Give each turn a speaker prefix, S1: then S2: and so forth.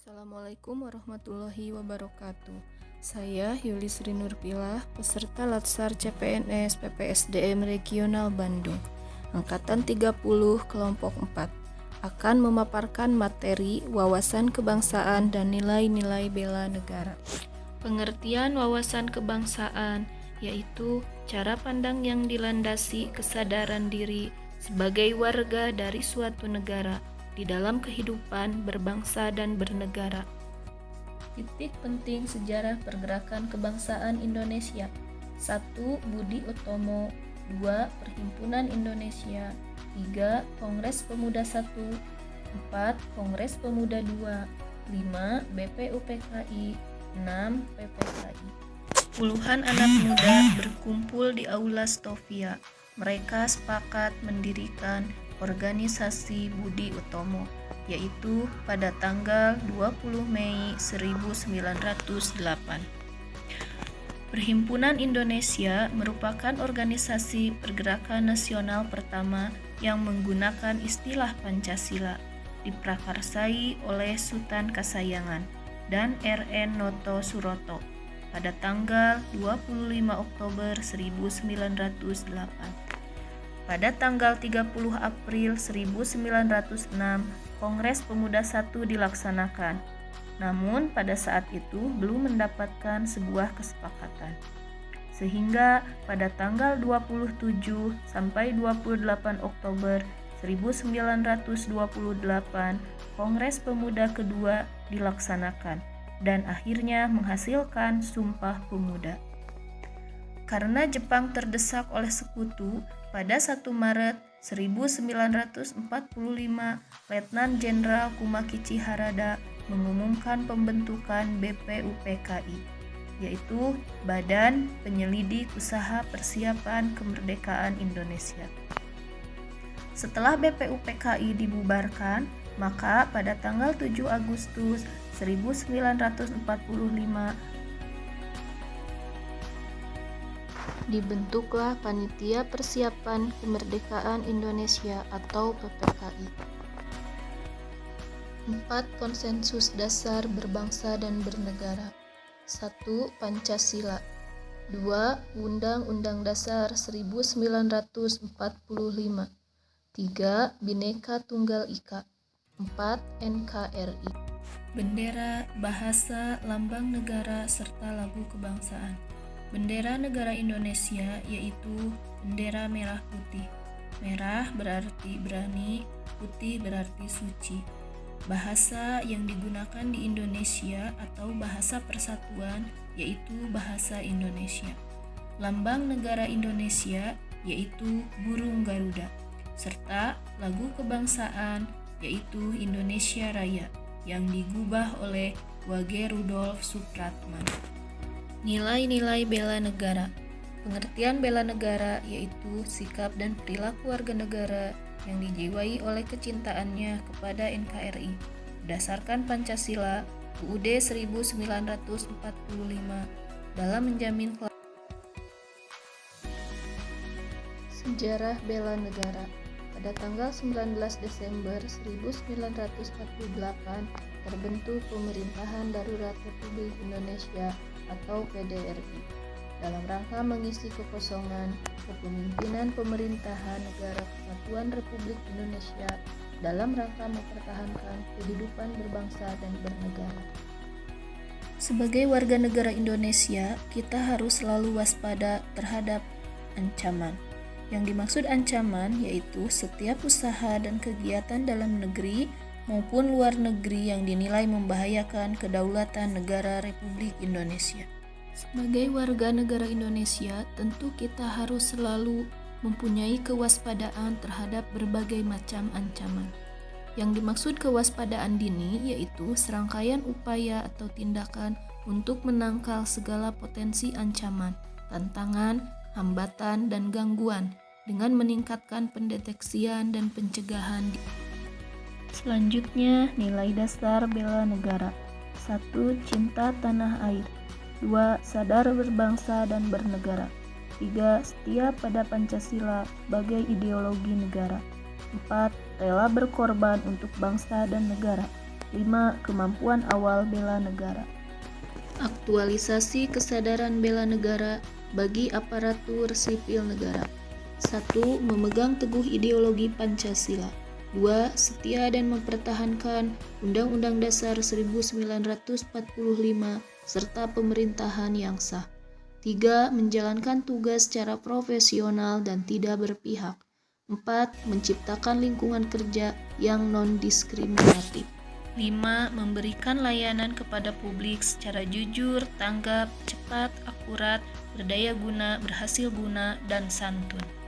S1: Assalamualaikum warahmatullahi wabarakatuh. Saya Yuli Sri Nurpilah, peserta Latsar CPNS PPSDM Regional Bandung, Angkatan 30 Kelompok 4, akan memaparkan materi wawasan kebangsaan dan nilai-nilai bela negara. Pengertian wawasan kebangsaan yaitu cara pandang yang dilandasi kesadaran diri sebagai warga dari suatu negara di dalam kehidupan berbangsa dan bernegara. Titik penting sejarah pergerakan kebangsaan Indonesia. 1. Budi Utomo. 2. Perhimpunan Indonesia. 3. Kongres Pemuda 1. 4. Kongres Pemuda 2. 5. BPUPKI. 6. PPKI. Puluhan anak muda berkumpul di Aula Stovia. Mereka sepakat mendirikan organisasi Budi Utomo, yaitu pada tanggal 20 Mei 1908. Perhimpunan Indonesia merupakan organisasi pergerakan nasional pertama yang menggunakan istilah Pancasila, diprakarsai oleh Sutan Kasayangan dan R.N. Noto Suroto pada tanggal 25 Oktober 1908. Pada tanggal 30 April 1906, Kongres Pemuda I dilaksanakan. Namun pada saat itu belum mendapatkan sebuah kesepakatan. Sehingga pada tanggal 27 sampai 28 Oktober 1928, Kongres Pemuda kedua dilaksanakan dan akhirnya menghasilkan Sumpah Pemuda. Karena Jepang terdesak oleh sekutu, pada 1 Maret 1945, Letnan Jenderal Kumakichi Harada mengumumkan pembentukan BPUPKI, yaitu Badan Penyelidik Usaha Persiapan Kemerdekaan Indonesia. Setelah BPUPKI dibubarkan, maka pada tanggal 7 Agustus 1945 dibentuklah Panitia Persiapan Kemerdekaan Indonesia atau PPKI. 4. Konsensus dasar berbangsa dan bernegara. 1. Pancasila. 2. Undang-Undang Dasar 1945. 3. Bhinneka Tunggal Ika. 4. NKRI. Bendera, bahasa, lambang negara, serta lagu kebangsaan. Bendera negara Indonesia yaitu bendera merah putih. Merah berarti berani, putih berarti suci. Bahasa yang digunakan di Indonesia atau bahasa persatuan yaitu bahasa Indonesia. Lambang negara Indonesia yaitu burung Garuda, serta lagu kebangsaan yaitu Indonesia Raya yang digubah oleh Wage Rudolf Supratman. Nilai-nilai bela negara. Pengertian bela negara yaitu sikap dan perilaku warga negara yang dijiwai oleh kecintaannya kepada NKRI berdasarkan Pancasila UUD 1945 dalam menjamin sejarah bela negara. Pada tanggal 19 Desember 1948 terbentuk Pemerintahan Darurat Republik Indonesia atau PDRI dalam rangka mengisi kekosongan kepemimpinan pemerintahan Negara Kesatuan Republik Indonesia dalam rangka mempertahankan kehidupan berbangsa dan bernegara. Sebagai warga negara Indonesia, kita harus selalu waspada terhadap ancaman. Yang dimaksud ancaman yaitu setiap usaha dan kegiatan dalam negeri maupun luar negeri yang dinilai membahayakan kedaulatan negara Republik Indonesia. Sebagai warga negara Indonesia, tentu kita harus selalu mempunyai kewaspadaan terhadap berbagai macam ancaman. Yang dimaksud kewaspadaan dini yaitu serangkaian upaya atau tindakan untuk menangkal segala potensi ancaman, tantangan, hambatan, dan gangguan dengan meningkatkan pendeteksian dan pencegahan. Selanjutnya, nilai dasar bela negara. 1. Cinta tanah air. 2. Sadar berbangsa dan bernegara. 3. Setia pada Pancasila sebagai ideologi negara. 4. Rela berkorban untuk bangsa dan negara. 5. Kemampuan awal bela negara. Aktualisasi kesadaran bela negara bagi aparatur sipil negara. 1. Memegang teguh ideologi Pancasila. 2. Setia dan mempertahankan Undang-Undang Dasar 1945 serta pemerintahan yang sah. 3. Menjalankan tugas secara profesional dan tidak berpihak. 4. Menciptakan lingkungan kerja yang non-diskriminatif. 5. Memberikan layanan kepada publik secara jujur, tanggap, cepat, akurat, berdaya guna, berhasil guna, dan santun.